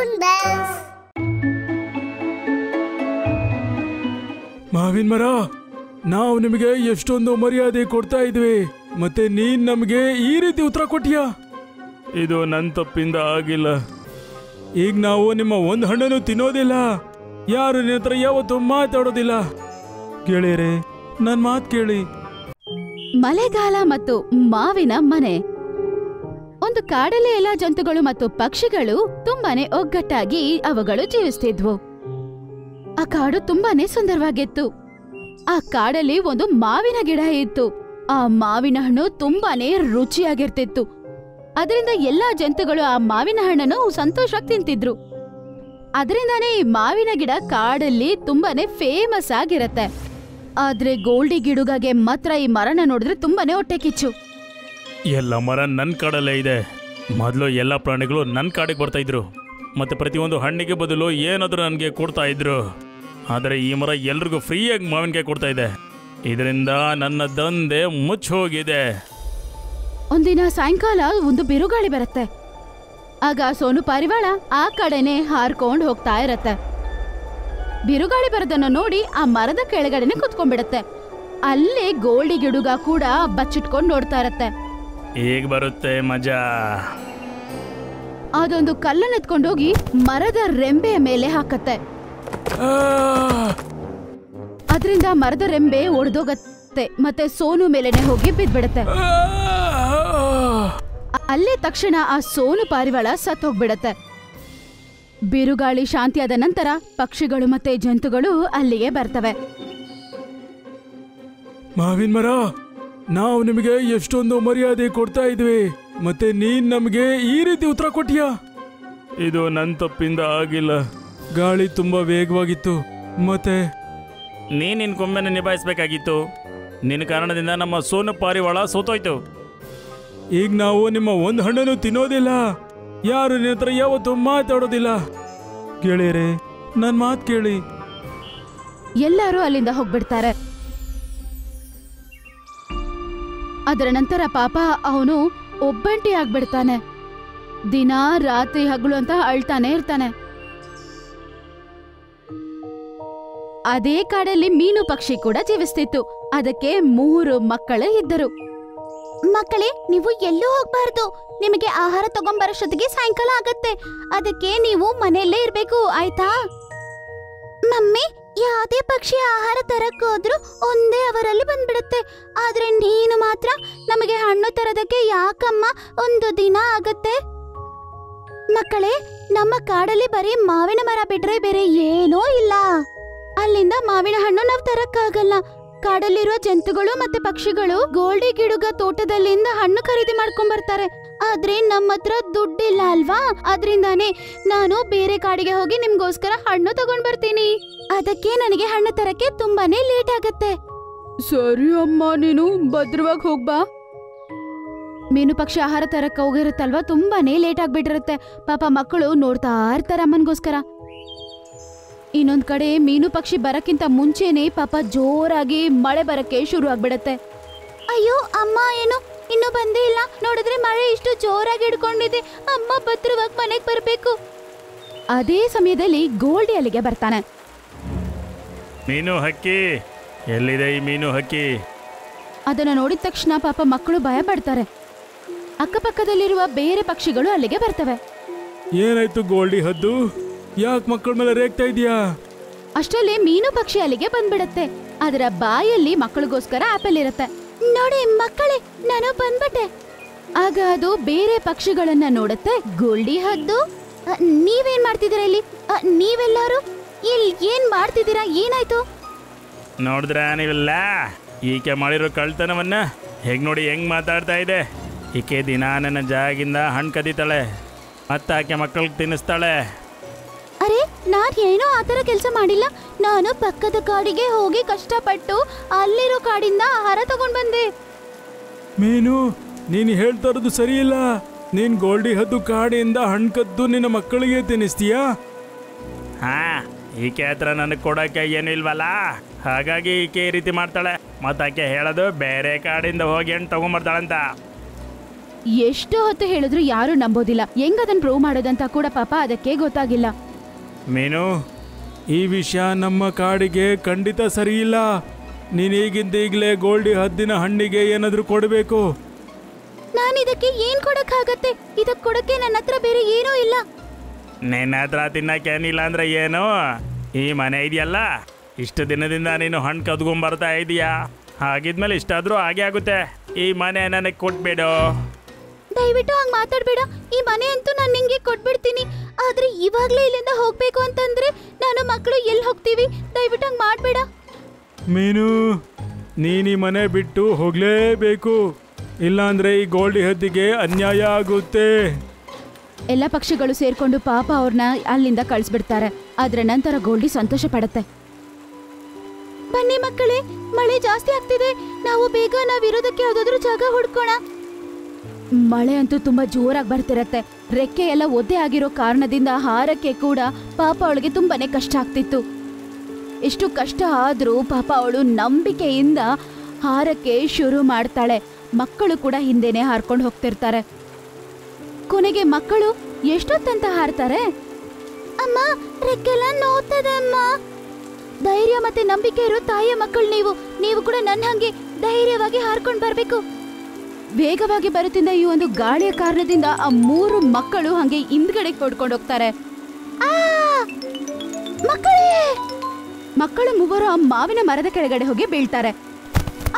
Toon Bells. ಮಾವಿನ ಮರ, ನಾವು ನಿಮಗೆ ಎಷ್ಟೊಂದು ಮರ್ಯಾದೆ ಕೊಡ್ತಾ ಇದ್ವಿ, ಮತ್ತೆ ನೀನ್ ನಮಗೆ ಈ ರೀತಿ ಉತ್ತರ ಕೊಟ್ಟಿಯಾ? ಇದು ನನ್ನ ತಪ್ಪಿಂದ ಆಗಿಲ್ಲ. ಈಗ ನಾವು ನಿಮ್ಮ ಒಂದು ಹಣ್ಣನ್ನು ತಿನ್ನೋದಿಲ್ಲ, ಯಾರು ನಿನ್ನ ಹತ್ರ ಯಾವತ್ತೂ ಮಾತಾಡೋದಿಲ್ಲ. ಗೆಳೆಯರೇ, ನನ್ನ ಮಾತು ಕೇಳಿ. ಮಳೆಗಾಲ ಮತ್ತು ಮಾವಿನ ಮನೆ. ಒಂದು ಕಾಡಲ್ಲಿ ಎಲ್ಲ ಜಂತುಗಳು ಮತ್ತು ಪಕ್ಷಿಗಳು ತುಂಬಾನೇ ಒಗ್ಗಟ್ಟಾಗಿ ಅವುಗಳು ಜೀವಿಸ್ತಿದ್ವು. ಆ ಕಾಡು ತುಂಬಾನೇ ಸುಂದರವಾಗಿತ್ತು. ಆ ಕಾಡಲ್ಲಿ ಒಂದು ಮಾವಿನ ಗಿಡ ಇತ್ತು. ಆ ಮಾವಿನ ಹಣ್ಣು ತುಂಬಾನೇ ರುಚಿಯಾಗಿರ್ತಿತ್ತು. ಅದರಿಂದ ಎಲ್ಲಾ ಜಂತುಗಳು ಆ ಮಾವಿನ ಹಣ್ಣನ್ನು ಸಂತೋಷವಾಗಿ ತಿಂತಿದ್ರು. ಅದರಿಂದಾನೇ ಈ ಮಾವಿನ ಗಿಡ ಕಾಡಲ್ಲಿ ತುಂಬಾನೇ ಫೇಮಸ್ ಆಗಿರತ್ತೆ. ಆದ್ರೆ ಗೋಲ್ಡಿ ಗಿಡುಗಗೆ ಮಾತ್ರ ಈ ಮರನ ನೋಡಿದ್ರೆ ತುಂಬಾನೇ ಹೊಟ್ಟೆ ಕಿಚ್ಚು. ಎಲ್ಲ ಮರ ನನ್ನ ಕಾಡಲ್ಲೇ ಇದೆ. ಮೊದಲು ಎಲ್ಲ ಪ್ರಾಣಿಗಳು ನನ್ನ ಕಾಡಿಗೆ ಬರ್ತಾ ಇದ್ರು, ಮತ್ತೆ ಪ್ರತಿಯೊಂದು ಹಣ್ಣಿಗೆ ಬದಲು ಏನಾದರೂ ನನಗೆ ಕೊಡ್ತಾ ಇದ್ರು. ಆದರೆ ಈ ಮರ ಎಲ್ರಿಗೂ ಫ್ರೀಯಾಗಿ ಮಾವಿನಕಾಯಿ ಕೊಡ್ತಾ ಇದೆ. ಇದರಿಂದ ನನ್ನ ದಂಧೆ ಮುಚ್ಚಿ ಹೋಗಿದೆ. ಒಂದಿನ ಸಾಯಂಕಾಲ ಒಂದು ಬಿರುಗಾಳಿ ಬರುತ್ತೆ. ಆಗ ಸೋನು ಪಾರಿವಾಳ ಆ ಕಡೆನೆ ಹಾರ್ಕೊಂಡು ಹೋಗ್ತಾ ಇರತ್ತೆ. ಬಿರುಗಾಳಿ ಬರೋದನ್ನ ನೋಡಿ ಆ ಮರದ ಕೆಳಗಡೆನೆ ಕುತ್ಕೊಂಡ್ಬಿಡತ್ತೆ. ಅಲ್ಲೇ ಗೋಲ್ಡಿ ಗಿಡುಗ ಕೂಡ ಬಚ್ಚಿಟ್ಕೊಂಡು ನೋಡ್ತಾ ಇರತ್ತೆ. ಈಗ ಬರುತ್ತೆ ಮಜಾ. ಅದೊಂದು ಕಲ್ಲನ್ನು ಎತ್ಕೊಂಡೋಗಿ ಮರದ ರೆಂಬೆಯ ಮೇಲೆ ಹಾಕತ್ತೆ. ಅದರಿಂದ ಮರದ ರೆಂಬೆ ಒಡೆದೋಗತ್ತೆ ಮತ್ತೆ ಸೋನು ಮೇಲೆನೆ ಹೋಗಿ ಬಿದ್ಬಿಡತ್ತೆ. ಅಲ್ಲೇ ತಕ್ಷಣ ಆ ಸೋನು ಪಾರಿವಾಳ ಸತ್ತೋಗ್ಬಿಡತ್ತೆ. ಬಿರುಗಾಳಿ ಶಾಂತಿಯಾದ ನಂತರ ಪಕ್ಷಿಗಳು ಮತ್ತೆ ಜಂತುಗಳು ಅಲ್ಲಿಗೆ ಬರ್ತವೆ. ಮಾವಿನ ಮರ, ನಾವು ನಿಮಗೆ ಎಷ್ಟೊಂದು ಮರ್ಯಾದೆ ಕೊಡ್ತಾ ಇದ್ವಿ, ಮತ್ತೆ ನೀನ್ ನಮಗೆ ಈ ರೀತಿ ಉತ್ತರ ಕೊಟ್ಟಿಯಾ? ಇದು ನನ್ನ ತಪ್ಪಿಂದ ಆಗಿಲ್ಲ. ಗಾಳಿ ತುಂಬಾ ವೇಗವಾಗಿತ್ತು, ಮತ್ತೆ ನಿನ್ನ ಕೊಂಬೆನ ನಿಭಾಯಿಸಬೇಕಾಗಿತ್ತು. ನಿನ್ನ ಕಾರಣದಿಂದ ನಮ್ಮ ಸೋನು ಪಾರಿವಾಳ ಸೋತೋಯ್ತು. ಈಗ ನಾವು ನಿಮ್ಮ ಒಂದು ಹಣ್ಣನ್ನು ತಿನ್ನೋದಿಲ್ಲ, ಯಾರು ನಿನ್ನ ಹತ್ರ ಯಾವತ್ತೂ ಮಾತಾಡೋದಿಲ್ಲ. ಗೆಳೆಯರೇ, ನನ್ನ ಮಾತು ಕೇಳಿ. ಎಲ್ಲರೂ ಅಲ್ಲಿಂದ ಹೋಗ್ಬಿಡ್ತಾರೆ. ಅದರ ನಂತರ ಪಾಪ ಅವನು ಒಬ್ಬಂಟಿ ಆಗ್ಬಿಡ್ತಾನೆ. ದಿನ ರಾತ್ರಿ ಹಗಲು ಅಂತ ಅಳ್ತಾನೆ ಇರ್ತಾನೆ. ಅದೇ ಕಾಡಲ್ಲಿ ಮೀನು ಪಕ್ಷಿ ಕೂಡ ಜೀವಿಸ್ತಿತ್ತು. ಅದಕ್ಕೆ 3 ಮಕ್ಕಳು ಇದ್ದರು. ಮಕ್ಕಳೇ, ನೀವು ಎಲ್ಲೂ ಹೋಗ್ಬಾರ್ದು. ನಿಮಗೆ ಆಹಾರ ತಗೊಂಬರೋಷ್ಟೊತ್ತಿಗೆ ಸಾಯಂಕಾಲ ಆಗತ್ತೆ. ಅದಕ್ಕೆ ನೀವು ಮನೆಯಲ್ಲೇ ಇರ್ಬೇಕು, ಆಯ್ತಾ? ಮಮ್ಮಿ, ಯಾವುದೇ ಪಕ್ಷಿ ಆಹಾರ ತರಕ್ ಹೋದ್ರು ಒಂದೇ ಅವರಲ್ಲಿ ಬಂದ್ಬಿಡುತ್ತೆ. ಆದ್ರೆ ನೀನು ಮಾತ್ರ ನಮಗೆ ಹಣ್ಣು ತರೋದಕ್ಕೆ ಯಾಕಮ್ಮ 1 ದಿನ ಆಗತ್ತೆ? ಮಕ್ಕಳೇ, ನಮ್ಮ ಕಾಡಲ್ಲಿ ಬರೀ ಮಾವಿನ ಮರ ಬಿಟ್ರೆ ಬೇರೆ ಏನೂ ಇಲ್ಲ. ಅಲ್ಲಿಂದ ಮಾವಿನ ಹಣ್ಣು ನಾವು ತರಕ್ಕಾಗಲ್ಲ. ಕಾಡಲ್ಲಿರುವ ಜಂತುಗಳು ಮತ್ತೆ ಪಕ್ಷಿಗಳು ಗೋಲ್ಡಿ ಗಿಡುಗ ತೋಟದಲ್ಲಿಂದ ಹಣ್ಣು ಖರೀದಿ ಮಾಡ್ಕೊಂಡ್ ಬರ್ತಾರೆ. ಆದ್ರೆ ನಮ್ಮ ಹತ್ರ ದುಡ್ಡಿಲ್ಲ ಅಲ್ವಾ? ಅದ್ರಿಂದಾನೇ ನಾನು ಬೇರೆ ಕಾಡಿಗೆ ಹೋಗಿ ನಿಮ್ಗೋಸ್ಕರ ಹಣ್ಣು ತಗೊಂಡ್ ಬರ್ತೀನಿ. ಅದಕ್ಕೆ ನನಗೆ ಹಣ್ಣು ತರಕ್ಕೆ ತುಂಬಾನೇ ಲೇಟ್ ಆಗತ್ತೆ. ಸರಿ ಅಮ್ಮ, ನೀನು ಭದ್ರವಾಗಿ ಹೋಗ್ಬಾ. ಮೀನು ಪಕ್ಷಿ ಆಹಾರ ತರಕ್ಕೆ ಹೋಗಿರುತ್ತಲ್ವಾ, ತುಂಬಾನೇ ಲೇಟ್ ಆಗ್ಬಿಟ್ಟಿರುತ್ತೆ. ಪಾಪ ಮಕ್ಕಳು ನೋಡ್ತಾ ಇರ್ತಾರೆ ಅಮ್ಮನ್ಗೋಸ್ಕರ. ಇನ್ನೊಂದ್ ಕಡೆ ಮೀನು ಪಕ್ಷಿ ಬರಕ್ಕಿಂತ ಮುಂಚೆನೆ ಪಾಪ ಜೋರಾಗಿ ಮಳೆ ಬರಕ್ಕೆ ಶುರು ಆಗ್ಬಿಡತ್ತೆ. ಅಯ್ಯೋ ಅಮ್ಮ, ಏನು ಇನ್ನು ಬಂದೇ ಇಲ್ಲ? ನೋಡಿದ್ರೆ ಮಳೆ ಇಷ್ಟು ಜೋರಾಗಿ ಹಿಡ್ಕೊಂಡಿದೆ. ಅಮ್ಮ ಭದ್ರವಾಗಿ ಮನೆಗೆ ಬರ್ಬೇಕು. ಅದೇ ಸಮಯದಲ್ಲಿ ಗೋಲ್ಡಿ ಅಲ್ಲಿಗೆ ಬರ್ತಾನೆ. ಮೀನು ಹಕ್ಕಿ ಎಲ್ಲಿದೆ? ಈ ಮೀನು ಹಕ್ಕಿ. ಅದನ್ನ ನೋಡಿದ ತಕ್ಷಣ ಪಾಪ ಮಕ್ಕಳು ಭಯ ಪಡ್ತಾರೆ. ಅಕ್ಕಪಕ್ಕದಲ್ಲಿರುವ ಬೇರೆ ಪಕ್ಷಿಗಳು ಅಲ್ಲಿಗೆ ಬರ್ತವೆ. ಏನಾಯ್ತು ಗೋಲ್ಡಿ ಹದ್ದು? ಯಾಕೆ ಮಕ್ಕಳ ಮೇಲೆ ರೇಗ್ತಾ ಇದೀಯಾ? ಅಷ್ಟರಲ್ಲಿ ಮೀನು ಪಕ್ಷಿ ಅಲ್ಲಿಗೆ ಬಂದ್ಬಿಡತ್ತೆ. ಅದರ ಬಾಯಲ್ಲಿ ಮಕ್ಕಳಿಗೋಸ್ಕರ ಆಪಲ್ ಇರತ್ತೆ. ನೋಡಿ ಮಕ್ಕಳೇ, ನಾನು ಬಂದ್ಬಿಟ್ಟೆ. ಆಗ ಅದು ಬೇರೆ ಪಕ್ಷಿಗಳನ್ನ ನೋಡುತ್ತೆ. ಗೋಲ್ಡಿ ಹದ್ದು, ನೀವೇನ್ ಮಾಡ್ತಿದ್ದೀರಾ ಇಲ್ಲಿ? ನೀವೆಲ್ಲರೂ ಇಲ್ಲಿ ಏನ್ ಮಾಡ್ತಿದ್ದೀರಾ? ಏನಾಯ್ತು? ನೋಡಿದ್ರ ನೀವೆಲ್ಲ ಈಕೆ ಮಾಡಿರೋ ಕಳ್ತನವನ್ನ ಹೇಗ್ ನೋಡಿ ಹೆಂಗ್ ಮಾತಾಡ್ತಾ ಇದೆ. ಈಕೆ ದಿನ ನನ್ನ ಜಾಗಿಂದ ಹಣ್ಣು ಕದೀತಾಳೆ, ಮತ್ತೆ ಆಕೆ ಮಕ್ಕಳಿಗೆ ತಿನ್ನಿಸ್ತಾಳೆ. ಅರೆ, ನಾನ್ ಏನೋ ಆತರ ಕೆಲಸ ಮಾಡಿಲ್ಲ. ನಾನು ಪಕ್ಕದ ಕಾಡಿಗೆ ಹೋಗಿ ಕಷ್ಟಪಟ್ಟು ಅಲ್ಲಿರೋ ಕಾಡಿಂದ ಆಹಾರ ತಗೊಂಡ್ ಬಂದೆ. ಮೀನು, ನೀನು ಹೇಳ್ತಾ ಇರೋದು ಸರಿ ಇಲ್ಲ. ನೀನ್ ಗೋಲ್ಡಿ ಹದ್ದು ಕಾಡಿಂದ ಹಣ್ಣು ಕದ್ದು ನಿನ್ನ ಮಕ್ಕಳಿಗೆ ತಿನ್ನಿಸ್ತೀಯಾ? ಹಾ, ಈಕೆ ಹತ್ರ ನನಗೆ ಕೊಡೋಕೆ ಏನು ಇಲ್ವಲ್ಲ, ಹಾಗಾಗಿ ಈಕೆ ಈ ರೀತಿ ಮಾಡ್ತಾಳೆ. ಮತ್ತು ಆಕೆ ಹೇಳೋದು ಬೇರೆ ಕಾಡಿಂದ ಹೋಗಿ ಹಣ್ಣು ತಗೊಂಬರ್ತಾಳಂತ. ಎಷ್ಟು ಹೊತ್ತು ಹೇಳಿದ್ರು ಯಾರು ನಂಬೋದಿಲ್ಲ. ಹೆಂಗ್ ಅದನ್ನ ಪ್ರೂವ್ ಮಾಡೋದಂತ ಕೂಡ ಪಾಪ ಅದಕ್ಕೆ ಗೊತ್ತಾಗಿಲ್ಲ. ಮೀನು, ಈ ವಿಷಯ ನಮ್ಮ ಕಾಡಿಗೆ ಖಂಡಿತ ಸರಿ ಇಲ್ಲ. ನೀನ್ ಈಗಿಂದ ಈಗಲೇ ಗೋಲ್ಡಿ ಹದ್ದಿನ ಹಣ್ಣಿಗೆ ಏನಾದ್ರೂ ಕೊಡಬೇಕು. ನಾನು ಇದಕ್ಕೆ ಏನ್ ಕೊಡಕ್ಕಾಗತ್ತೆ? ಇದಕ್ ಕೊಡಕ್ಕೆ ನನ್ನ ಹತ್ರ ಬೇರೆ ಏನೂ ಇಲ್ಲ. ನಿನ್ನ ಹತ್ರ ತಿನ್ನಕ್ಕೇನಿಲ್ಲ ಅಂದ್ರೆ ಏನು? ಈ ಮನೆ ಇದೆಯಲ್ಲ, ಇಷ್ಟು ದಿನದಿಂದ ನೀನು ಹಣ್ಣು ಕದ್ಕೊಂಬರ್ತಾ ಇದೀಯಾ. ಹಾಗಿದ್ಮೇಲೆ ಇಷ್ಟಾದ್ರೂ ಹಾಗೆ ಆಗುತ್ತೆ. ಈ ಮನೆ ನನಗೆ ಕೊಟ್ಬಿಡು. ದಯವಿಟ್ಟು ಹಂಗ್ ಮಾತಾಡ್ಬೇಡ. ಈ ಮನೆ ಅಂತೂ ನಾನು ನಿಂಗೆ ಕೊಟ್ಬಿಡ್ತೀನಿ. ಆದ್ರೆ ಇವಾಗ್ಲೇ ಇಲ್ಲಿಂದ ಹೋಗ್ಬೇಕು ಅಂತಂದ್ರೆ ನಾನು ಮಕ್ಕಳು ಎಲ್ಲಿ ಹೋಗ್ತೀವಿ? ದಯವಿಟ್ಟು ಹಂಗ್ ಮಾಡ್ಬೇಡ. ಮೀನು, ನೀನ್ ಈ ಮನೆ ಬಿಟ್ಟು ಹೋಗ್ಲೇಬೇಕು. ಇಲ್ಲಾಂದ್ರೆ ಈ ಗೋಲ್ಡಿ ಹದ್ದಿಗೆ ಅನ್ಯಾಯ ಆಗುತ್ತೆ. ಎಲ್ಲ ಪಕ್ಷಿಗಳು ಸೇರ್ಕೊಂಡು ಪಾಪ ಅವ್ರನ್ನ ಅಲ್ಲಿಂದ ಕಳಿಸ್ಬಿಡ್ತಾರೆ. ಆದ್ರೆ ನಂತರ ಗೋಲ್ಡಿ ಸಂತೋಷ ಪಡುತ್ತೆ. ಬನ್ನಿ ಮಕ್ಕಳೇ, ಮಳೆ ಜಾಸ್ತಿ ಆಗ್ತಿದೆ. ನಾವು ಬೇಗ ನಾವಿರೋದಕ್ಕೆ ಯಾವ್ದಾದ್ರು ಜಾಗ ಹುಡ್ಕೋಣ. ಮಳೆ ಅಂತೂ ತುಂಬಾ ಜೋರಾಗಿ ಬರ್ತಿರತ್ತೆ. ರೆಕ್ಕೆ ಎಲ್ಲ ಒದ್ದೆ ಆಗಿರೋ ಕಾರಣದಿಂದ ಹಾರಕ್ಕೆ ಕೂಡ ಪಾಪ ಅವಳಿಗೆ ತುಂಬಾನೇ ಕಷ್ಟ ಆಗ್ತಿತ್ತು. ಎಷ್ಟು ಕಷ್ಟ ಆದ್ರೂ ಪಾಪ ಅವಳು ನಂಬಿಕೆಯಿಂದ ಹಾರಕ್ಕೆ ಶುರು ಮಾಡ್ತಾಳೆ. ಮಕ್ಕಳು ಕೂಡ ಹಿಂದೆನೆ ಹಾರ್ಕೊಂಡು ಹೋಗ್ತಿರ್ತಾರೆ. ಕೊನೆಗೆ ಮಕ್ಕಳು ಎಷ್ಟೊತ್ತಂತ ಹಾರ್ತಾರೆ. ಅಮ್ಮ, ರೆಕ್ಕೆಲ್ಲ ನೋವ್ತದೆ ಅಮ್ಮ. ಧೈರ್ಯ ಮತ್ತೆ ನಂಬಿಕೆ ಇರೋ ತಾಯಿಯ ಮಕ್ಕಳು ನೀವು ಕೂಡ ನನ್ನ ಹಂಗೆ ಧೈರ್ಯವಾಗಿ ಹಾರ್ಕೊಂಡು ಬರ್ಬೇಕು. ವೇಗವಾಗಿ ಬರುತ್ತಿದ್ದ ಈ ಒಂದು ಗಾಳಿಯ ಕಾರಣದಿಂದ ಆ 3 ಮಕ್ಕಳು ಹಂಗೆ ಹಿಂದ್ಗಡೆ ಹೊಡ್ಕೊಂಡು ಹೋಗ್ತಾರೆ. ಮಕ್ಕಳು ಮೂವರು ಆ ಮಾವಿನ ಮರದ ಕೆಳಗಡೆ ಹೋಗಿ ಬೀಳ್ತಾರೆ.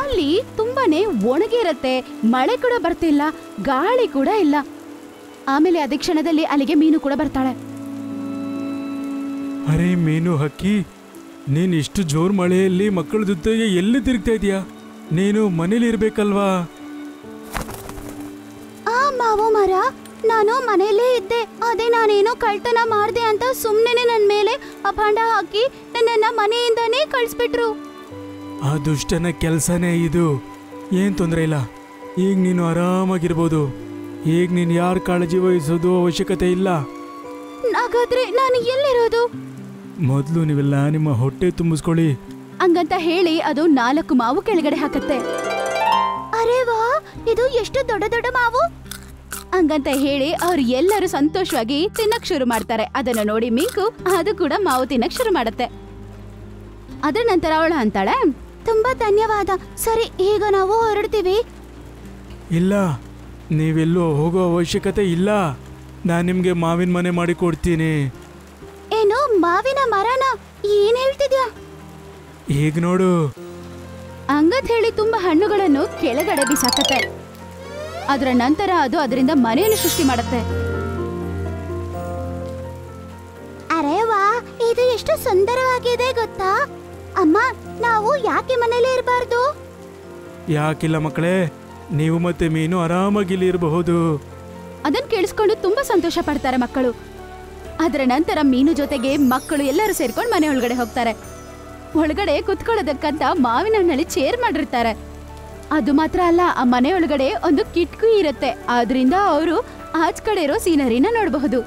ಅಲ್ಲಿ ತುಂಬಾನೇ ಒಣಗಿ ಇರತ್ತೆ. ಮಳೆ ಕೂಡ ಬರ್ತಿಲ್ಲ, ಗಾಳಿ ಕೂಡ ಇಲ್ಲ. ಆಮೇಲೆ ಅದೇ ಕ್ಷಣದಲ್ಲಿ ಅಲ್ಲಿಗೆ ಮೀನು ಕೂಡ ಬರ್ತಾಳೆ. ಅರೆ ಮೀನು ಹಕ್ಕಿ, ನೀನ್ ಇಷ್ಟು ಜೋರ್ ಮಳೆಯಲ್ಲಿ ಮಕ್ಕಳ ಜೊತೆಗೆ ಎಲ್ಲಿ ತಿರುಗ್ತಾ ಇದೀಯಾ? ನೀನು ಮನೇಲಿ ಇರ್ಬೇಕಲ್ವಾ? ಮಾವು ಮರ, ನಾನು ಮನೆಯಲ್ಲೇ ಇದ್ದೆ. ಅದೇ ನಾನೇನೋ ಕಳ್ತನ ಮಾಡ್ದೆ ಅಂತ ಸುಮ್ಮನೆ ನನ್ನ ಮೇಲೆ ಅಭಾಂಡ ಹಾಕಿ ನನ್ನನ್ನ ಮನೆಯಿಂದಾನೇ ಕಳಿಸ್ಬಿಟ್ರು. ಆ ದುಷ್ಟನ ಕೆಲಸನೇ ಇದು. ಏನ್ ತೊಂದರೆ ಇಲ್ಲ, ಈಗ ನೀನು ಆರಾಮಾಗಿರ್ಬೋದು. ಈಗ ನೀನು ಯಾರ ಕಾಳಜಿ ವಹಿಸೋದು ಅವಶ್ಯಕತೆ ಇಲ್ಲ. ಹಾಗಾದ್ರೆ ನಾನು ಎಲ್ಲಿರೋದು? ಮೊದಲು ನೀವೆಲ್ಲ ನಿಮ್ಮ ಹೊಟ್ಟೆ ತುಂಬಿಸ್ಕೊಳ್ಳಿ. ಹಂಗಂತ ಹೇಳಿ ಅದು 4 ಮಾವು ಕೆಳಗಡೆ ಹಾಕತ್ತೆ. ಅರೆ ವಾ, ಇದು ಎಷ್ಟು ದೊಡ್ಡ ದೊಡ್ಡ ಮಾವು! ಹಂಗಂತ ಹೇಳಿ ಅವ್ರು ಎಲ್ಲರೂ ಸಂತೋಷವಾಗಿ ತಿನ್ನಕ್ ಶುರು ಮಾಡ್ತಾರೆ. ಅದನ್ನು ನೋಡಿ ಮಿಂಕು ಅದು ಕೂಡ ಮಾವು ತಿನ್ನಕ್ ಶುರು ಮಾಡುತ್ತೆ. ಅದ್ರ ನಂತರ ಅವಳು ಅಂತಾಳೆ, ತುಂಬಾ ಧನ್ಯವಾದ. ಸರಿ, ಈಗ ನಾವು ಹೊರಡ್ತೀವಿ. ಇಲ್ಲ, ನೀವೆಲ್ಲೂ ಹೋಗೋ ಅವಶ್ಯಕತೆ ಇಲ್ಲ. ನಾನು ನಿಮ್ಗೆ ಮಾವಿನ ಮನೆ ಮಾಡಿ ಕೊಡ್ತೀನಿ. ಏನು, ಮಾವಿನ ಮರನ? ಏನ್ ಹೇಳ್ತಿದ್ಯಾ? ಈಗ ನೋಡು. ಹಂಗಂತ ಹೇಳಿ ತುಂಬಾ ಹಣ್ಣುಗಳನ್ನು ಕೆಳಗಡೆ ಬಿಸಾಕತ್ತೆ. ಅದರ ನಂತರ ಅದು ಅದರಿಂದ ಮನೆಯನ್ನು ಸೃಷ್ಟಿ ಮಾಡುತ್ತೆ. ಅರೆ ವಾ, ಇದು ಎಷ್ಟು ಸುಂದರವಾಗಿದೆ ಗೊತ್ತಾ? ಅಮ್ಮ, ನಾವು ಯಾಕೆ ಮನೇಲಿ ಇರಬಾರ್ದು? ಯಾಕಿಲ್ಲ ಮಕ್ಕಳೇ, ನೀವು ಮತ್ತೆ ಮೀನು ಆರಾಮಾಗಿ ಇಲ್ಲಿ ಇರಬಹುದು. ಅದನ್ನ ಕೇಳಿಸ್ಕೊಂಡು ತುಂಬಾ ಸಂತೋಷ ಪಡ್ತಾರೆ ಮಕ್ಕಳು. ಅದರ ನಂತರ ಮೀನು ಜೊತೆಗೆ ಮಕ್ಕಳು ಎಲ್ಲರೂ ಸೇರ್ಕೊಂಡು ಮನೆ ಒಳಗಡೆ ಹೋಗ್ತಾರೆ. ಒಳಗಡೆ ಕುತ್ಕೊಳ್ಳೋದಕ್ಕಂತ ಮಾವಿನ ಹಣ್ಣಲ್ಲಿ ಚೇರ್ ಮಾಡಿರ್ತಾರೆ. ಅದು ಮಾತ್ರ ಅಲ್ಲ, ಆ ಮನೆ ಒಳಗಡೆ ಒಂದು ಕಿಟಕಿ ಇರುತ್ತೆ. ಆದ್ರಿಂದ ಅವರು ಆಚ್ ಕಡೆ ಇರೋ ಸೀನರಿನ ನೋಡಬಹುದು.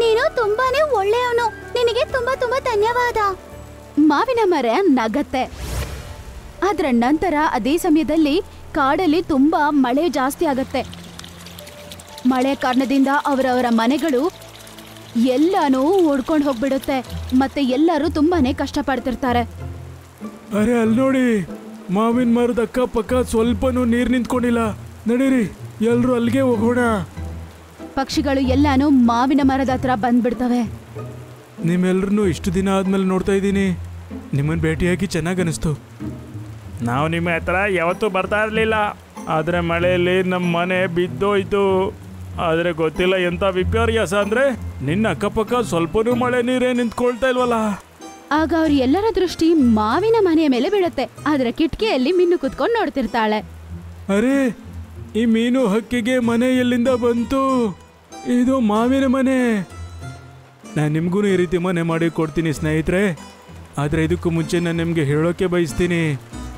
ನೀನು ತುಂಬಾನೇ ಒಳ್ಳೆಯವನು. ನಿನಗೆ ತುಂಬಾ ತುಂಬಾ ಧನ್ಯವಾದ. ಮಾವಿನ ಮರ ನಗತ್ತೆ. ಅದರ ನಂತರ ಅದೇ ಸಮಯದಲ್ಲಿ ಕಾಡಲ್ಲಿ ತುಂಬಾ ಮಳೆ ಜಾಸ್ತಿ ಆಗತ್ತೆ. ಮಳೆ ಕಾರಣದಿಂದ ಅವರವರ ಮನೆಗಳು ಎಲ್ಲಾನು ಓಡ್ಕೊಂಡು ಹೋಗ್ಬಿಡುತ್ತೆ. ಮತ್ತೆ ಎಲ್ಲರೂ ತುಂಬಾನೇ ಕಷ್ಟ ಪಡ್ತಿರ್ತಾರೆ. ಅರೆ ಅಲ್ಲಿ ನೋಡಿ, ಮಾವಿನ ಮರದ ಅಕ್ಕಪಕ್ಕ ಸ್ವಲ್ಪನೂ ನೀರು ನಿಂತ್ಕೊಂಡಿಲ್ಲ. ನಡೀರಿ, ಎಲ್ರು ಅಲ್ಲಿಗೆ ಹೋಗೋಣ. ಪಕ್ಷಿಗಳು ಎಲ್ಲಾನು ಮಾವಿನ ಮರದ ಹತ್ರ ಬಂದ್ಬಿಡ್ತವೆ. ನಿಮ್ಮೆಲ್ಲರನ್ನು ಇಷ್ಟು ದಿನ ಆದ್ಮೇಲೆ ನೋಡ್ತಾ ಇದ್ದೀನಿ. ನಿಮ್ಮನ್ನು ಭೇಟಿಯಾಗಿ ಚೆನ್ನಾಗಿ ಅನಿಸ್ತು. ನಾವು ನಿಮ್ಮ ಹತ್ರ ಯಾವತ್ತೂ ಬರ್ತಾ ಇರಲಿಲ್ಲ. ಆದರೆ ಮಳೆಯಲ್ಲಿ ನಮ್ಮ ಮನೆ ಬಿದ್ದೋಯ್ತು. ಆದರೆ ಗೊತ್ತಿಲ್ಲ ಎಂಥ ವಿಪರ್ಯಾಸ ಅಂದರೆ ನಿನ್ನ ಅಕ್ಕಪಕ್ಕ ಸ್ವಲ್ಪನೂ ಮಳೆ ನೀರೇ ನಿಂತ್ಕೊಳ್ತಾ ಇಲ್ವಲ್ಲ. ಆಗ ಅವ್ರ ಎಲ್ಲರ ದೃಷ್ಟಿ ಮಾವಿನ ಮನೆಯ ಮೇಲೆ ಬೀಳುತ್ತೆ. ಅದರ ಕಿಟಕಿಯಲ್ಲಿ ಮೀನು ಕುತ್ಕೊಂಡು ನೋಡ್ತಿರ್ತಾಳೆ. ಅರೆ, ಈ ಮೀನು ಹಕ್ಕಿಗೆ ಮನೆ ಎಲ್ಲಿಂದ ಬಂತು? ಇದು ಮಾವಿನ ಮನೆ. ನಾನು ನಿಮಗೂ ಈ ರೀತಿ ಮನೆ ಮಾಡಿ ಕೊಡ್ತೀನಿ ಸ್ನೇಹಿತರೆ. ಆದರೆ ಇದಕ್ಕೂ ಮುಂಚೆ ನಾನು ನಿಮಗೆ ಹೇಳೋಕೆ ಬಯಸ್ತೀನಿ,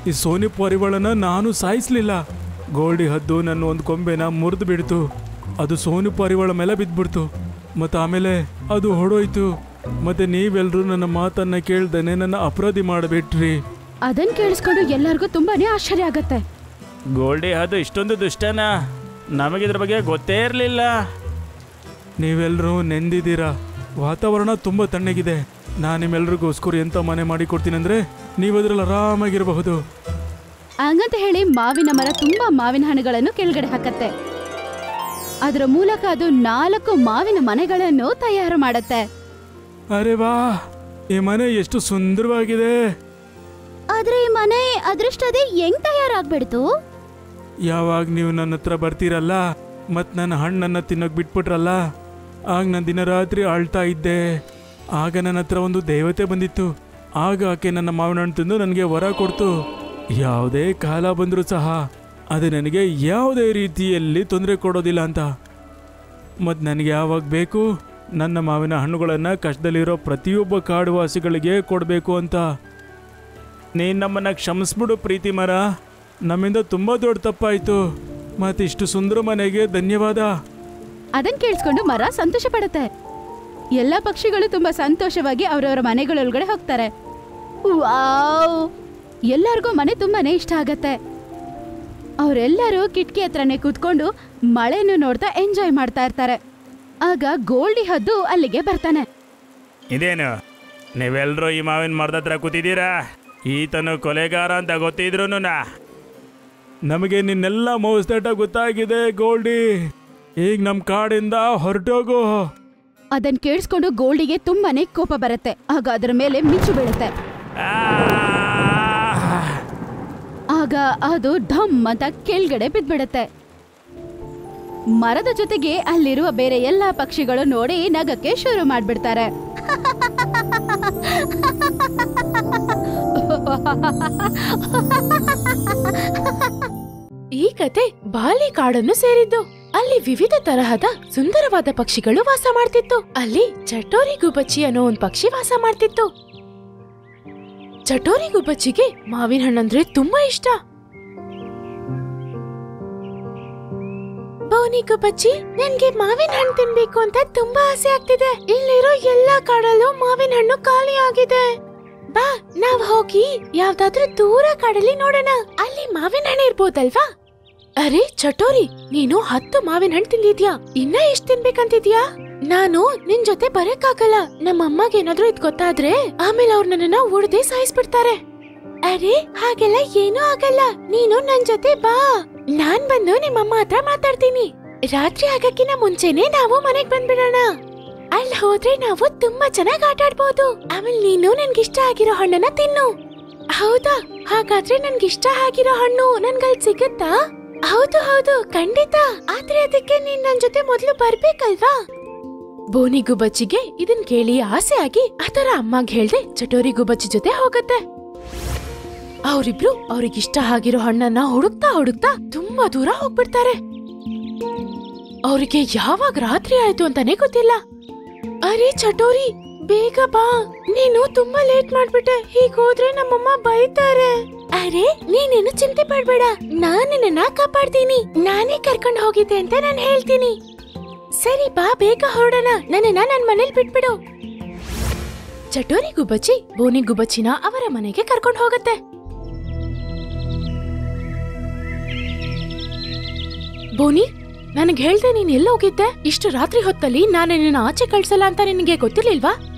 ಈ ಸೋನಿ ಪರಿವಾಳನ ನಾನು ಸಾಯಿಸಲಿಲ್ಲ. ಗೋಲ್ಡಿ ಹದ್ದು ನನ್ನ ಒಂದು ಕೊಂಬೆನ ಮುರಿದು ಬಿಡ್ತು. ಅದು ಸೋನಿ ಪರಿವಾಳ ಮೇಲೆ ಬಿದ್ದುಬಿಡ್ತು. ಮತ್ತು ಆಮೇಲೆ ಅದು ಹೊಡೋಯ್ತು. ಮತ್ತೆ ನೀವೆಲ್ಲರೂ ನನ್ನ ಮಾತನ್ನ ಕೇಳ್ದೇನೆ ನನ್ನ ಅಪರಾಧಿ ಮಾಡಿಬಿಟ್ರಿ. ಅದನ್ನ ಕೇಳಿಸ್ಕೊಂಡು ಎಲ್ಲರಿಗೂ ತುಂಬಾನೇ ಆಶ್ಚರ್ಯ ಆಗತ್ತೆ. ಗೋಲ್ಡಿ ಹದ್ದು ಇಷ್ಟೊಂದು ದುಷ್ಟನಾ? ನಮಗಿದ್ರ ಬಗ್ಗೆ ಗೊತ್ತೇ ಇರಲಿಲ್ಲ. ನೀವೆಲ್ಲರೂ ನೆಂದಿದ್ದೀರಾ, ವಾತಾವರಣ ತುಂಬ ತಣ್ಣಗಿದೆ. ನಾನು ನಿಮ್ಮೆಲ್ರಿಗೋಸ್ಕರ ಎಂಥ ಮನೆ ಮಾಡಿ ಕೊಡ್ತೀನಿ ಅಂದರೆ ನೀವು ಅದರಲ್ಲಿ ಆರಾಮಾಗಿರಬಹುದು. ಹಂಗಂತ ಹೇಳಿ ಮಾವಿನ ಮರ ತುಂಬಾ ಮಾವಿನ ಹಣ್ಣುಗಳನ್ನು ಕೆಳಗಡೆ ಹಾಕತ್ತೆ. ಅದರ ಮೂಲಕ ಅದು 4 ಮಾವಿನ ಮನೆಗಳನ್ನು ತಯಾರು ಮಾಡತ್ತೆ. ಅರೆ ವಾ, ಈ ಮನೆ ಎಷ್ಟು ಸುಂದರವಾಗಿದೆ. ಆದ್ರೆ ಈ ಮನೆ ಅದೃಷ್ಟದೇ ಹೆಂಗ್ ತಯಾರಾಗ್ಬಿಡ್ತು? ಯಾವಾಗ ನೀವು ನನ್ನ ಹತ್ರ ಬರ್ತೀರಲ್ಲ ಮತ್ತು ನನ್ನ ಹಣ್ಣನ್ನು ತಿನ್ನೋಕೆ ಬಿಟ್ಬಿಟ್ರಲ್ಲ, ಆಗ ನಾನು ದಿನ ರಾತ್ರಿ ಆಳ್ತಾ ಇದ್ದೆ. ಆಗ ನನ್ನ ಹತ್ರ ಒಂದು ದೇವತೆ ಬಂದಿತ್ತು. ಆಗ ಆಕೆ ನನ್ನ ಮಾವಿನ ಹಣ್ಣು ತಿಂದು ನನಗೆ ವರ ಕೊಡ್ತು. ಯಾವುದೇ ಕಾಲ ಬಂದರೂ ಸಹ ಅದು ನನಗೆ ಯಾವುದೇ ರೀತಿಯಲ್ಲಿ ತೊಂದರೆ ಕೊಡೋದಿಲ್ಲ ಅಂತ. ಮತ್ತು ನನಗೆ ಯಾವಾಗ ಬೇಕು ನನ್ನ ಮಾವಿನ ಹಣ್ಣುಗಳನ್ನು ಕಷ್ಟದಲ್ಲಿರೋ ಪ್ರತಿಯೊಬ್ಬ ಕಾಡುವಾಸಿಗಳಿಗೆ ಕೊಡಬೇಕು ಅಂತ. ನೀನು ನಮ್ಮನ್ನು ಕ್ಷಮಿಸ್ಬಿಡು ಪ್ರೀತಿ ಮರ, ನಮ್ಮಿಂದ ತುಂಬ ದೊಡ್ಡ ತಪ್ಪಾಯಿತು. ಮತ್ತು ಇಷ್ಟು ಸುಂದರ ಮನೆಗೆ ಧನ್ಯವಾದ. ಅದನ್ನ ಕೇಳಿಸ್ಕೊಂಡು ಮರ ಸಂತೋಷ ಪಡುತ್ತೆ. ಎಲ್ಲ ಪಕ್ಷಿಗಳು ತುಂಬಾ ಸಂತೋಷವಾಗಿ ಅವರವರ ಮನೆಗಳೊಳಗಡೆ ಹೋಗ್ತಾರೆ. ವಾವ್, ಎಲ್ಲರಿಗೂ ಮನೆ ತುಂಬಾನೇ ಇಷ್ಟ ಆಗತ್ತೆ. ಅವರೆಲ್ಲರೂ ಕಿಟಕಿ ಹತ್ರನೇ ಕೂತ್ಕೊಂಡು ಮಳೆಯನ್ನು ನೋಡ್ತಾ ಎಂಜಾಯ್ ಮಾಡ್ತಾ ಇರ್ತಾರೆ. ಆಗ ಗೋಲ್ಡಿ ಹದ್ದು ಅಲ್ಲಿಗೆ ಬರ್ತಾನೆ. ಇದೇನು ನೀವೆಲ್ಲರೂ ಈ ಮಾವಿನ ಮರದ ಹತ್ರ ಕೂತಿದ್ದೀರಾ? ಈತನು ಕೊಲೆಗಾರ ಅಂತ ಗೊತ್ತಿದ್ರು ನಮಗೆ ನಿನ್ನೆಲ್ಲ ಮೋಸ್ದಾಟ ಗೊತ್ತಾಗಿದೆ ಗೋಲ್ಡಿ. ಈಗ ನಮ್ಮ ಕಾಡಿಂದ ಹೊರಟೋಗು. ಅದನ್ನ ಕೇಳಿಸ್ಕೊಂಡು ಗೋಲ್ಡಿಗೆ ತುಂಬಾನೇ ಕೋಪ ಬರುತ್ತೆ. ಆಗ ಅದರ ಮೇಲೆ ಮಿಂಚು ಬೀಳುತ್ತೆ. ಆಗ ಅದು ಢಮ್ ಅಂತ ಕೆಳಗಡೆ ಬಿದ್ಬಿಡುತ್ತೆ. ಮರದ ಜೊತೆಗೆ ಅಲ್ಲಿರುವ ಬೇರೆ ಎಲ್ಲಾ ಪಕ್ಷಿಗಳು ನೋಡಿ ನಗಕ್ಕೆ ಶುರು ಮಾಡ್ಬಿಡ್ತಾರೆ. ಈ ಕತೆ ಬಾಲಿ ಕಾಡನ್ನು ಸೇರಿದ್ದು. ಅಲ್ಲಿ ವಿವಿಧ ತರಹದ ಸುಂದರವಾದ ಪಕ್ಷಿಗಳು ವಾಸ ಮಾಡ್ತಿತ್ತು. ಅಲ್ಲಿ ಚಟೋರಿ ಗುಬ್ಬಚ್ಚಿ ಅನ್ನೋ ಒಂದ್ ಪಕ್ಷಿ ವಾಸ ಮಾಡ್ತಿತ್ತು. ಚಟೋರಿ ಗುಬ್ಬಚ್ಚಿಗೆ ಮಾವಿನ ಹಣ್ಣಂದ್ರೆ ತುಂಬಾ ಇಷ್ಟ. ಬೋನಿ ಗುಬ್ಬಚ್ಚಿ, ನನ್ಗೆ ಮಾವಿನ ಹಣ್ಣು ತಿನ್ಬೇಕು ಅಂತ ತುಂಬಾ ಆಸೆ ಆಗ್ತಿದೆ. ಇಲ್ಲಿರೋ ಎಲ್ಲಾ ಕಾಡಲ್ಲೂ ಮಾವಿನ ಹಣ್ಣು ಖಾಲಿ ಆಗಿದೆ. ಬಾ, ನಾವ್ ಹೋಗಿ ಯಾವ್ದಾದ್ರೂ ದೂರ ಕಾಡಲ್ಲಿ ನೋಡೋಣ. ಅಲ್ಲಿ ಮಾವಿನ ಹಣ್ಣು ಇರ್ಬೋದಲ್ವಾ? ಅರೆ ಚಟೋರಿ, ನೀನು 10 ಮಾವಿನ ಹಣ್ಣು ತಿಂದಿದ್ಯಾ. ಇನ್ನ ಎಷ್ಟ್ ತಿನ್ಬೇಕಂತಿದ್ಯಾ? ನಾನು ನಿನ್ ಜೊತೆ ಬರಕ್ಕಾಗಲ್ಲ. ನಮ್ಮಮ್ಮಗೆ ಏನಾದ್ರೂ ಇದ್ ಗೊತ್ತಾದ್ರೆ ಆಮೇಲೆ ಅವ್ರು ನನ್ನನ್ನ ಉಡ್ದೇ ಸಾಯಿಸ್ಬಿಡ್ತಾರೆ. ಅರೆ ಹಾಗೆಲ್ಲ ಏನೂ ಆಗಲ್ಲ, ನೀನು ನನ್ ಜೊತೆ ಬಾ. ನಾನ್ ಬಂದು ನಿಮ್ಮಮ್ಮ ಹತ್ರ ಮಾತಾಡ್ತೀನಿ. ರಾತ್ರಿ ಆಗಕ್ಕಿನ ಮುಂಚೆನೆ ನಾವು ಮನೆಗ್ ಬಂದ್ಬಿಡೋಣ. ಅಲ್ಲಿ ಹೋದ್ರೆ ನಾವು ತುಂಬಾ ಚೆನ್ನಾಗ್ ಆಟ ಆಡ್ಬೋದು. ಆಮೇಲೆ ನೀನು ನನ್ಗಿಷ್ಟ ಆಗಿರೋ ಹಣ್ಣನ್ನ ತಿನ್ನು. ಹೌದಾ? ಹಾಗಾದ್ರೆ ನನ್ಗಿಷ್ಟ ಆಗಿರೋ ಹಣ್ಣು ನನ್ಗಲ್ ಸಿಗತ್ತಾ? ಹೌದು ಹೌದು, ಖಂಡಿತ. ಆದ್ರೆ ಅದಕ್ಕೆ ನೀನ್ ನನ್ ಜೊತೆ ಮೊದ್ಲು ಬರ್ಬೇಕಲ್ವಾ? ಬೋನಿ ಗುಬ್ಬಚ್ಚಿಗೆ ಇದನ್ ಕೇಳಿ ಆಸೆ ಆಗಿ ಅದರ ಅಮ್ಮಗ್ ಹೇಳ್ದೆ ಚಟೋರಿ ಗುಬ್ಬಚ್ಚಿ ಜೊತೆ ಹೋಗತ್ತೆ. ಅವರಿಬ್ರು ಅವ್ರಿಗಿಷ್ಟ ಆಗಿರೋ ಹಣ್ಣನ್ನ ಹುಡುಕ್ತಾ ಹುಡುಕ್ತಾ ತುಂಬಾ ದೂರ ಹೋಗ್ಬಿಡ್ತಾರೆ. ಅವ್ರಿಗೆ ಯಾವಾಗ ರಾತ್ರಿ ಆಯ್ತು ಅಂತಾನೆ ಗೊತ್ತಿಲ್ಲ. ಅರೆ ಚಟೋರಿ, ಬೇಗ ಬಾ, ನೀನು ತುಂಬಾ ಲೇಟ್ ಮಾಡ್ಬಿಟ್ಟೆ. ಹೀಗ್ ಹೋದ್ರೆ ನಮ್ಮಮ್ಮ ಬೈತಾರೆ. ಅರೆ ನೀನೇನು ಚಿಂತೆ ಪಡ್ಬೇಡ, ನಾನ್ ನಿನ್ನ ಕಾಪಾಡ್ತೀನಿ. ನಾನೇ ಕರ್ಕೊಂಡು ಹೋಗಿದ್ದೆ ಅಂತ ನಾನು ಹೇಳ್ತೀನಿ. ಸರಿ ಬಾ, ಬೇಗ ಹೊರಡೋಣ. ನನ್ನನ್ನ ನನ್ ಮನೇಲಿ ಬಿಟ್ಬಿಡು. ಚಟೋರಿ ಗುಬ್ಬಚ್ಚಿ ಬೋನಿ ಗುಬ್ಬಚ್ಚಿನ ಅವರ ಮನೆಗೆ ಕರ್ಕೊಂಡು ಹೋಗತ್ತೆ. ಬೋನಿ, ನನಗ್ ಹೇಳ್ದೆ ನೀನ್ ಎಲ್ಲ ಹೋಗಿದ್ದೆ? ಇಷ್ಟು ರಾತ್ರಿ ಹೊತ್ತಲ್ಲಿ ನಾನು ನಿನ್ನ ಆಚೆ ಕಳ್ಸಲ್ಲ ಅಂತ ನಿನಗೆ ಗೊತ್ತಿರ್ಲಿಲ್ವಾ?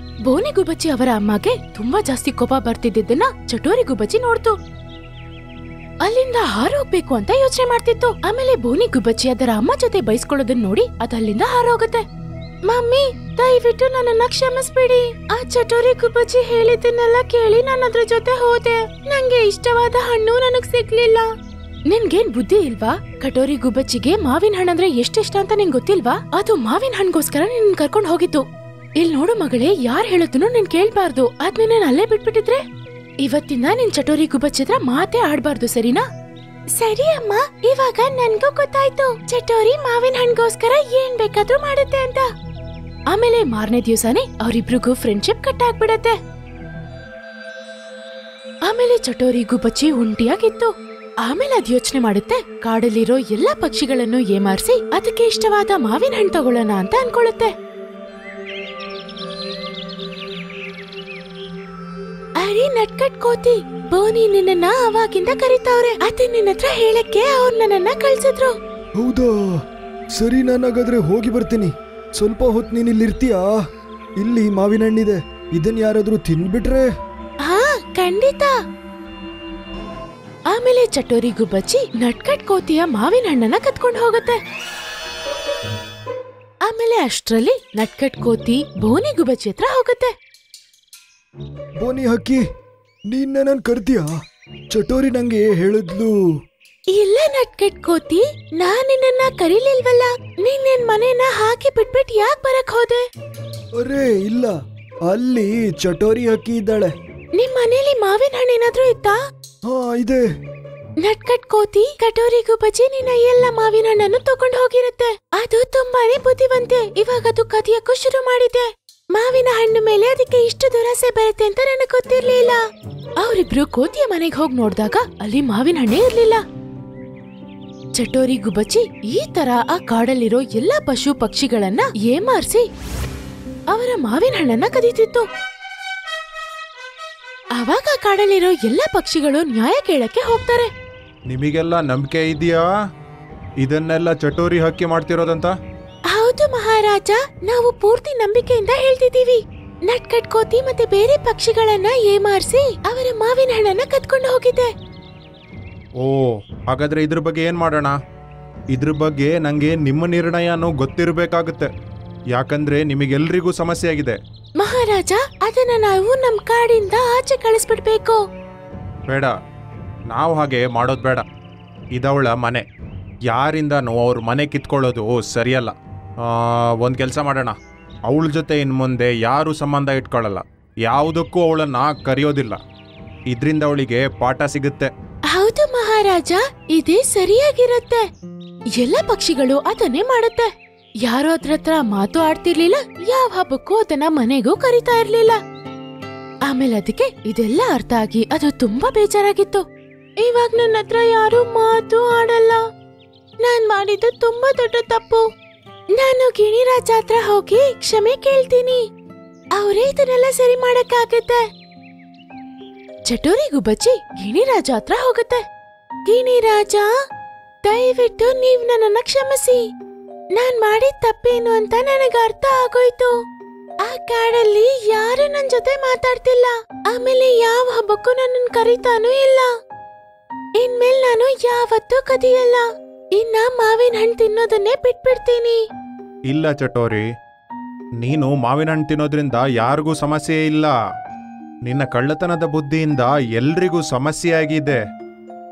ಬೋನಿ ಗುಬ್ಬಚ್ಚಿ ಅವರ ಅಮ್ಮಗೆ ತುಂಬಾ ಜಾಸ್ತಿ ಕೋಪ ಬರ್ತಿದ್ದನ್ನ ಚಟೋರಿ ಗುಬ್ಬಚ್ಚಿ ನೋಡ್ತು. ಅಲ್ಲಿಂದ ಹಾರೋಗ್ಬೇಕು ಅಂತ ಯೋಚನೆ ಮಾಡ್ತಿತ್ತು. ಆಮೇಲೆ ಬೋನಿ ಗುಬ್ಬಚ್ಚಿ ಅದರ ಅಮ್ಮ ಜೊತೆ ಬೈಸ್ಕೊಳ್ಳೋದನ್ನ ನೋಡಿ ಅದಲ್ಲಿಂದ ಹಾರೋಗತ್ತೆ. ಮಮ್ಮಿ, ದಯವಿಟ್ಟು ನನ್ನನ್ನ ಕ್ಷಮಿಸ್ಬಿಡಿ. ಆ ಚಟೋರಿ ಗುಬ್ಬಚ್ಚಿ ಹೇಳಿದ್ದನ್ನೆಲ್ಲ ಕೇಳಿ ನಾನು ಅದ್ರ ಜೊತೆ ಹೋದೆ. ನಂಗೆ ಇಷ್ಟವಾದ ಹಣ್ಣು ನನಗ್ ಸಿಗ್ಲಿಲ್ಲ. ನಿನ್ಗೇನ್ ಬುದ್ಧಿ ಇಲ್ವಾ? ಕಟೋರಿ ಗುಬ್ಬಚ್ಚಿಗೆ ಮಾವಿನ ಹಣ್ಣಂದ್ರೆ ಎಷ್ಟಿಷ್ಟ ಅಂತ ನಿಂಗ್ ಗೊತ್ತಿಲ್ವಾ? ಅದು ಮಾವಿನ ಹಣ್ಗೋಸ್ಕರ ನಿನ್ ಕರ್ಕೊಂಡ್ ಹೋಗಿತ್ತು. ಇಲ್ ನೋಡು ಮಗಳೇ, ಯಾರ್ ಹೇಳೋದನ್ನು ನೀನ್ ಕೇಳ್ಬಾರ್ದು. ಅದ್ ನಿನ್ನ ಅಲ್ಲೇ ಬಿಟ್ಬಿಟ್ಟಿದ್ರೆ ಇವತ್ತಿಂದ ನಿನ್ ಚಟೋರಿ ಗುಬ್ಬಚ್ಚಿದ್ರ ಮಾತೇ ಆಡ್ಬಾರ್ದು, ಸರಿನಾ? ಸರಿ ಅಮ್ಮ, ಇವಾಗ ನನ್ಗೂ ಗೊತ್ತಾಯ್ತು ಚಟೋರಿ ಮಾವಿನ ಹಣ್ಗೋಸ್ಕರ ಏನ್ ಬೇಕಾದ್ರೂ ಮಾಡುತ್ತೆ ಅಂತ. ಆಮೇಲೆ ಮಾರನೇ ದಿವಸನೇ ಅವ್ರಿಬ್ರಿಗೂ ಫ್ರೆಂಡ್ಶಿಪ್ ಕಟ್ ಆಗ್ಬಿಡತ್ತೆ. ಆಮೇಲೆ ಚಟೋರಿ ಗುಬ್ಬಚ್ಚಿ ಒಂಟಿಯಾಗಿತ್ತು. ಆಮೇಲೆ ಅದ್ ಯೋಚನೆ ಮಾಡುತ್ತೆ, ಕಾಡಲ್ಲಿರೋ ಎಲ್ಲಾ ಪಕ್ಷಿಗಳನ್ನು ಏಮಾರಿಸಿ ಅದಕ್ಕೆ ಇಷ್ಟವಾದ ಮಾವಿನ ಹಣ್ಣು ತಗೊಳ್ಳೋಣ ಅಂತ ಅನ್ಕೊಳ್ಳುತ್ತೆ. ಅರೆ ನಟ್ಕಟ್ ಕೋತಿ, ಬೋನಿ ನಿನ್ನ ಅವಾಗಿಂದ ಕರೀತಾವ್ರೆ. ಅದೇ ನಿನ್ನ ಹತ್ರ ಹೇಳಕ್ಕೆ ಅವ್ರು ನನ್ನನ್ನ ಕಳ್ಸಿದ್ರು. ಹೌದಾ, ಸರಿ, ನಾನಾಗಾದ್ರೆ ಹೋಗಿ ಬರ್ತೀನಿ. ಸ್ವಲ್ಪ ಹೊತ್ತು ನೀನ್ ಇಲ್ಲಿರ್ತೀಯಾ? ಇಲ್ಲಿ ಮಾವಿನ ಹಣ್ಣಿದೆ, ಇದನ್ ಯಾರಾದ್ರೂ ತಿನ್ಬಿಟ್ರೆ? ಹಾ, ಖಂಡಿತ. ಆಮೇಲೆ ಚಟೋರಿ ಗುಬ್ಬಚ್ಚಿ ನಟ್ಕಟ್ ಕೋತಿಯ ಮಾವಿನ ಹಣ್ಣನ್ನ ಕತ್ಕೊಂಡು ಹೋಗುತ್ತೆ. ಆಮೇಲೆ ಅಷ್ಟ್ರಲ್ಲಿ ನಟ್ಕಟ್ ಕೋತಿ ಬೋನಿ ಗುಬ್ಬಚ್ಚಿ ಹತ್ರ ಹೋಗುತ್ತೆ. ಬೋನಿ ಹಕ್ಕಿ, ನೀನ್ ನನ್ ಕರ್ತೀಯಾ? ಚಟೋರಿ ನಂಗೆ ಹೇಳಿದ್ಲು. ಇಲ್ಲ ನಟ್ಕಟ್ ಕೋತಿ, ನಾನ್ ನಿನ್ನ ಕರೀಲಿಲ್ವಲ್ಲ. ನೀನ್ ನಿನ್ ಮನೇನ ಹಾಕಿ ಬಿಟ್ಬಿಟ್ ಯಾಕೆ ಬರಕ್ ಹೋದೆ? ಅರೇ ಇಲ್ಲ, ಅಲ್ಲಿ ಚಟೋರಿ ಹಕ್ಕಿ ಇದ್ದಾಳೆ. ನಿಮ್ ಮನೇಲಿ ಮಾವಿನ ಹಣ್ಣು ಏನಾದ್ರೂ ಇತ್ತಾ? ಹಾ, ಇದೆ. ನಟ್ಕಟ್ ಕೋತಿ ಕಟೋರಿ ಗುಬ್ಬಚ್ಚಿ ನಿನ್ನ ಎಲ್ಲ ಮಾವಿನ ಹಣ್ಣನ್ನು ತಗೊಂಡು ಹೋಗಿರುತ್ತೆ. ಅದು ತುಂಬಾನೇ ಬುದ್ಧಿವಂತೆ. ಇವಾಗ ಅದು ಕದಿಯಕ್ಕೂ ಶುರು ಮಾಡಿದೆ. ಮಾವಿನ ಹಣ್ಣು ಮೇಲೆ ಅದಕ್ಕೆ ಇಷ್ಟು ದುರಾಸೆ ಬರುತ್ತೆ ಅಂತ ನನಗೆ ಗೊತ್ತಿರ್ಲಿಲ್ಲ. ಅವರಿಬ್ರು ಕೋತಿಯ ಮನೆಗೆ ಹೋಗಿ ನೋಡಿದಾಗ ಅಲ್ಲಿ ಮಾವಿನ ಹಣ್ಣೇ ಇರ್ಲಿಲ್ಲ. ಚಟೋರಿ ಗುಬ್ಬಚ್ಚಿ ಈ ತರ ಆ ಕಾಡಲ್ಲಿರೋ ಎಲ್ಲಾ ಪಶು ಪಕ್ಷಿಗಳನ್ನ ಏಮಾರಿಸಿ ಅವರ ಮಾವಿನ ಹಣ್ಣನ್ನ ಕದೀತಿತ್ತು. ಅವಾಗ ಕಾಡಲ್ಲಿರೋ ಎಲ್ಲಾ ಪಕ್ಷಿಗಳು ನ್ಯಾಯ ಕೇಳಕ್ಕೆ ಹೋಗ್ತಾರೆ. ನಿಮಗೆಲ್ಲ ನಂಬಿಕೆ ಇದೆಯಾ ಇದನ್ನೆಲ್ಲ ಚಟೋರಿ ಹಕ್ಕಿ ಮಾಡ್ತಿರೋದಂತ? ಹೌದು ಮಹಾರಾಜ, ನಾವು ಪೂರ್ತಿ ನಂಬಿಕೆಯಿಂದ ಹೇಳ್ತಿದೀವಿ. ನಟ್ಕಟ್ ಕೋತಿ ಮತ್ತೆ ಬೇರೆ ಪಕ್ಷಿಗಳನ್ನ ಏಮಾರಿಸಿ ಅವರ ಮಾವಿನ ಹಣ್ಣನ್ನ ಕತ್ಕೊಂಡು ಹೋಗಿದೆ. ಓ, ಹಾಗಾದ್ರೆ ಇದ್ರ ಬಗ್ಗೆ ಏನ್ ಮಾಡೋಣ? ಇದ್ರ ಬಗ್ಗೆ ನಂಗೆ ನಿಮ್ಮ ನಿರ್ಣಯನೂ ಗೊತ್ತಿರಬೇಕಾಗುತ್ತೆ. ಯಾಕಂದ್ರೆ ನಿಮಗೆಲ್ರಿಗೂ ಸಮಸ್ಯೆ ಆಗಿದೆ. ಮಹಾರಾಜ, ಅದನ್ನ ನಾವು ನಮ್ ಕಾಡಿಂದ ಆಚೆ ಕಳಿಸ್ಬಿಡ್ಬೇಕು. ಬೇಡ, ನಾವು ಹಾಗೆ ಮಾಡೋದು ಬೇಡ. ಇದವಳ ಮನೆ, ಯಾರಿಂದನೂ ಅವ್ರ ಮನೆ ಕಿತ್ಕೊಳ್ಳೋದು ಸರಿಯಲ್ಲ. ಒಂದು ಕೆಲಸ ಮಾಡೋಣ, ಅವಳ ಜೊತೆ ಇನ್ನು ಮುಂದೆ ಯಾರೂ ಸಂಬಂಧ ಇಟ್ಕೊಳ್ಳಲ್ಲ, ಯಾವುದಕ್ಕೂ ಅವಳನ್ನು ಕರೆಯೋದಿಲ್ಲ. ಇದರಿಂದ ಅವಳಿಗೆ ಪಾಠ ಸಿಗುತ್ತೆ. ಹೌದು ಮಹಾರಾಜ, ಇದೇ ಸರಿಯಾಗಿರುತ್ತೆ. ಎಲ್ಲ ಪಕ್ಷಿಗಳು ಅದನ್ನೇ ಮಾಡುತ್ತೆ. ಯಾರೋ ಅದ್ರ ಮಾತು ಆಡ್ತಿರ್ಲಿಲ್ಲ, ಯಾವ ಹಬ್ಬಕ್ಕೂ ಅದನ್ನ ಮನೆಗೂ ಕರಿತಾ ಇರ್ಲಿಲ್ಲ. ಆಮೇಲೆ ಅದಕ್ಕೆ ಇದೆಲ್ಲ ಅರ್ಥ ಆಗಿ ಅದು ತುಂಬಾ ಬೇಜಾರಾಗಿತ್ತು. ಇವಾಗ ನನ್ನ ಹತ್ರ ಯಾರು ಮಾತು ಆಡಲ್ಲ. ನಾನ್ ಮಾಡಿದ್ದು ತುಂಬಾ ದೊಡ್ಡ ತಪ್ಪು. ನಾನು ಗಿಣಿರಾಜ ಹತ್ರ ಹೋಗಿ ಕ್ಷಮೆ ಕೇಳ್ತೀನಿ. ಅವರೇ ಇದನ್ನೆಲ್ಲ ಸರಿ ಮಾಡಕ್ಕಾಗತ್ತೆ. ಚಟೋರಿ ಗುಬ್ಬಚ್ಚಿ ಗಿಣಿರಾಜ ಹತ್ರ ಹೋಗುತ್ತೆ. ಗಿಣಿರಾಜ, ದಯವಿಟ್ಟು ನೀವ್ ನನ್ನನ್ನ ಕ್ಷಮಿಸಿ. ನಾನ್ ಮಾಡಿದ ತಪ್ಪೇನು ಅಂತ ನನಗ ಅರ್ಥ ಆಗೋಯ್ತು. ಆ ಕಾಡಲ್ಲಿ ಯಾರು ನನ್ ಜೊತೆ ಮಾತಾಡ್ತಿಲ್ಲ. ಆಮೇಲೆ ಯಾವ ಹಬ್ಬಕ್ಕೂ ನನ್ನನ್ ಕರೀತಾನೂ ಇಲ್ಲ. ಇನ್ಮೇಲೆ ನಾನು ಯಾವತ್ತೂ ಕದಿಯಲ್ಲ. ಇನ್ನ ಮಾವಿನ ಹಣ್ಣು ತಿನ್ನೋದನ್ನೇ ಬಿಟ್ಬಿಡ್ತೀನಿ. ಇಲ್ಲ ಚಟೋರಿ, ನೀನು ಮಾವಿನ ಹಣ್ಣು ತಿನ್ನೋದ್ರಿಂದ ಯಾರಿಗೂ ಸಮಸ್ಯೆ ಇಲ್ಲ. ನಿನ್ನ ಕಳ್ಳತನದ ಬುದ್ಧಿಯಿಂದ ಎಲ್ರಿಗೂ ಸಮಸ್ಯೆ ಆಗಿದೆ.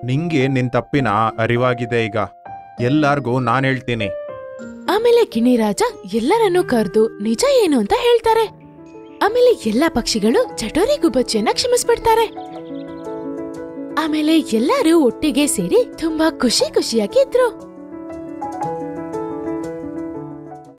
ನಿಂಗೆ ನಿನ್ ತಪ್ಪಿನ ಅರಿವಾಗಿದೆ. ಈಗ ಎಲ್ಲಾರ್ಗೂ ನಾನು ಹೇಳ್ತೀನಿ. ಆಮೇಲೆ ಗಿಣಿರಾಜ ಎಲ್ಲರನ್ನೂ ಕರೆದು ನಿಜ ಏನು ಅಂತ ಹೇಳ್ತಾರೆ. ಆಮೇಲೆ ಎಲ್ಲಾ ಪಕ್ಷಿಗಳು ಚಟೋರಿ ಗುಬ್ಬಚ್ಚಿಯನ್ನ ಕ್ಷಮಿಸ್ಬಿಡ್ತಾರೆ. ಆಮೇಲೆ ಎಲ್ಲರೂ ಒಟ್ಟಿಗೆ ಸೇರಿ ತುಂಬಾ ಖುಷಿಯಾಗಿ ಇದ್ರು.